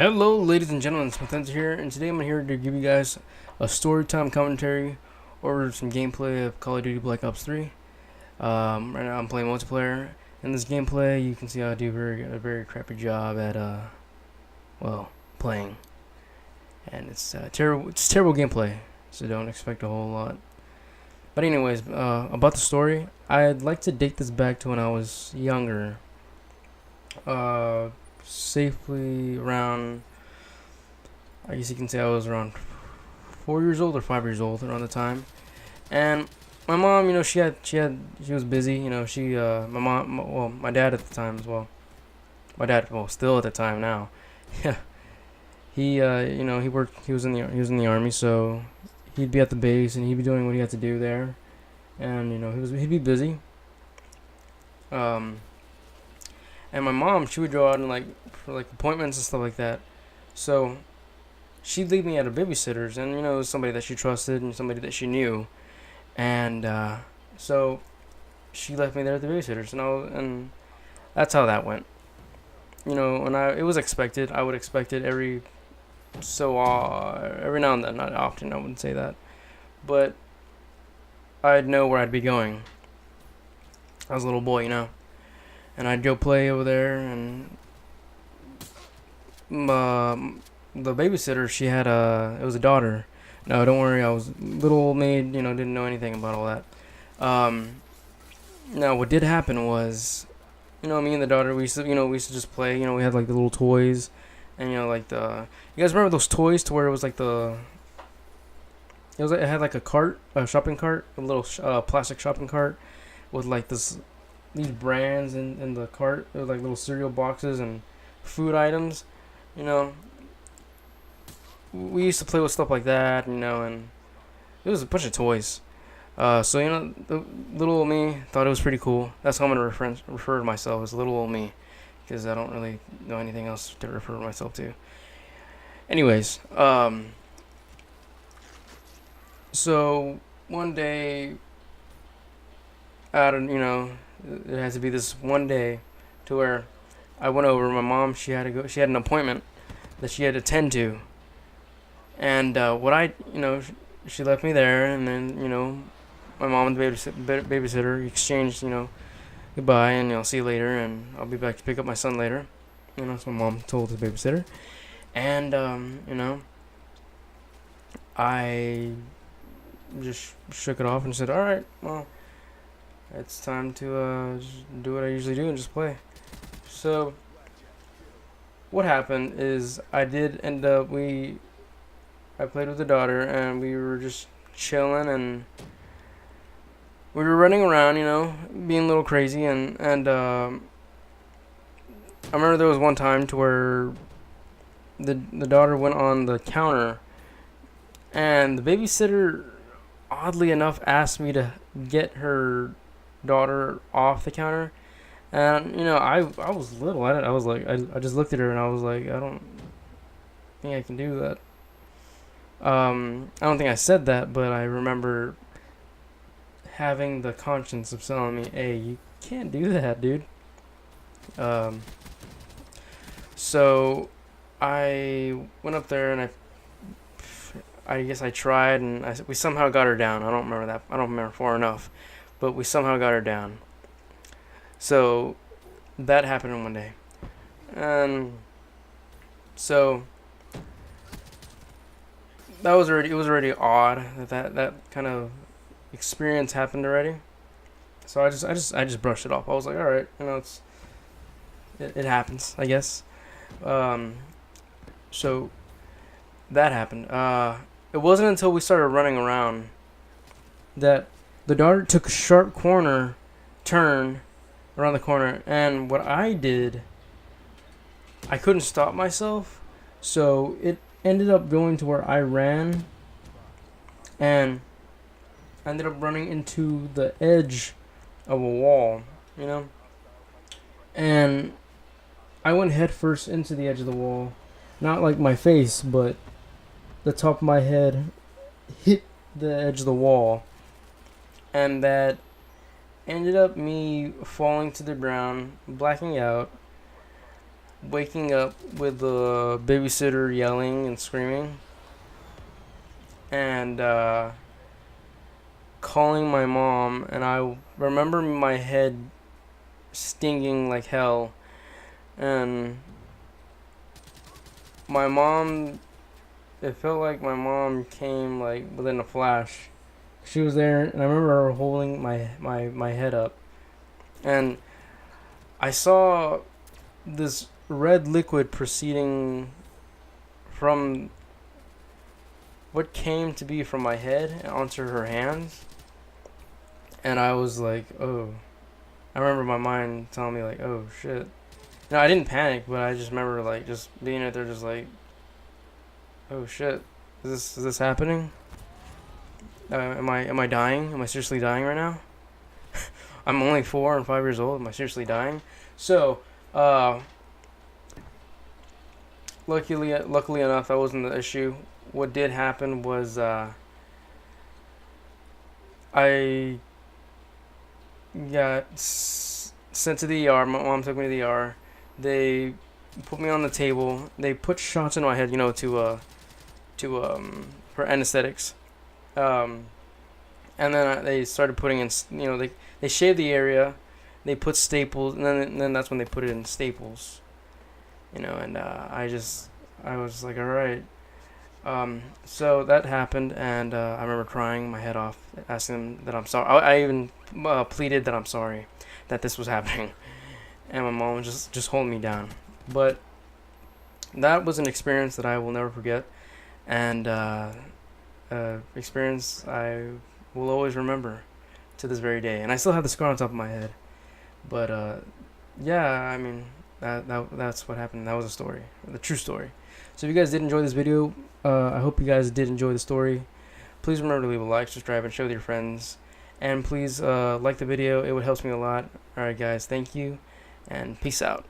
Hello, ladies and gentlemen, Smith here, and today I'm here to give you guys a story time commentary or some gameplay of Call of Duty Black Ops 3. Right now I'm playing multiplayer. In this gameplay, you can see I do a very crappy job at playing, and it's terrible. It's terrible gameplay, so don't expect a whole lot. But anyways, about the story, I'd like to date this back to when I was younger. Safely around, I guess you can say I was around 4 years old or 5 years old around the time. And my mom, she was busy. My dad at the time as well. My dad, well, still at the time now. Yeah, he worked. He was in the army, so he'd be at the base and he'd be doing what he had to do there, and he'd be busy. And my mom, she would go out and for appointments and stuff like that. So she'd leave me at a babysitter's, and it was somebody that she trusted and somebody that she knew. And so she left me there at the babysitter's, and that's how that went. And it was expected. I would expect it every now and then, not often. I wouldn't say that, but I'd know where I'd be going. I was a little boy, and I'd go play over there, and the babysitter, it was a daughter. No, don't worry, I was little old maid, didn't know anything about all that. Now what did happen was, me and the daughter, we used to just play. We had the little toys, and you guys remember those toys to where it was it had a shopping cart, a little plastic shopping cart with these brands in the cart. It was little cereal boxes and food items. We used to play with stuff like that, and it was a bunch of toys. So the little old me thought it was pretty cool. That's how I'm gonna refer to myself, as little old me, because I don't really know anything else to refer to myself to. Anyways, so one day, it has to be this one day to where I went over. My mom, she had an appointment that she had to attend to, and she left me there, and then my mom and the babysitter exchanged goodbye, and see you later, and I'll be back to pick up my son later. So my mom told the babysitter, and I just shook it off and said, all right, well, it's time to just do what I usually do and just play. So what happened is I did end up, I played with the daughter, and we were just chilling, and we were running around, being a little crazy, and I remember there was one time to where the daughter went on the counter, and the babysitter, oddly enough, asked me to get her daughter off the counter. And I was little. I just looked at her and I was like, I don't think I can do that. I don't think I said that, but I remember having the conscience of telling me, hey, you can't do that, dude. So I went up there, and I guess I tried, and we somehow got her down. I don't remember far enough, but we somehow got her down. So that happened in one day, and so it was already odd that kind of experience happened already. So I just brushed it off. I was like, all right, it happens, I guess. So that happened. It wasn't until we started running around that the daughter took a sharp turn around the corner, and what I did, I couldn't stop myself, so it ended up going to where I ran, and I ended up running into the edge of a wall, and I went headfirst into the edge of the wall. Not my face, but the top of my head hit the edge of the wall, and that ended up me falling to the ground, blacking out, waking up with the babysitter yelling and screaming, and calling my mom, and I remember my head stinging like hell, and my mom, it felt like my mom came like within a flash. She was there, and I remember her holding my head up, and I saw this red liquid proceeding from what came to be from my head onto her hands, and I was like, oh. I remember my mind telling me like, oh shit. No, I didn't panic, but I just remember like just being out there, just like, oh shit, is this happening? Am I dying? Am I seriously dying right now? I'm only 4 and 5 years old. Am I seriously dying? So, luckily enough, that wasn't the issue. What did happen was I got sent to the ER. My mom took me to the ER. They put me on the table. They put shots in my head, for anesthetics. And then they started putting in, they shaved the area. They put staples, and then that's when they put it in staples. And I was like, all right. So that happened, and I remember crying my head off, asking them that I'm sorry. I even pleaded that I'm sorry that this was happening, and my mom was just holding me down. But that was an experience that I will never forget, and experience I will always remember to this very day. And I still have the scar on top of my head. But yeah, I mean that's what happened. That was a story, the true story. So if you guys did enjoy this video, I hope you guys did enjoy the story. Please remember to leave a like, subscribe, and share with your friends. And please like the video. It would help me a lot. Alright guys, thank you, and peace out.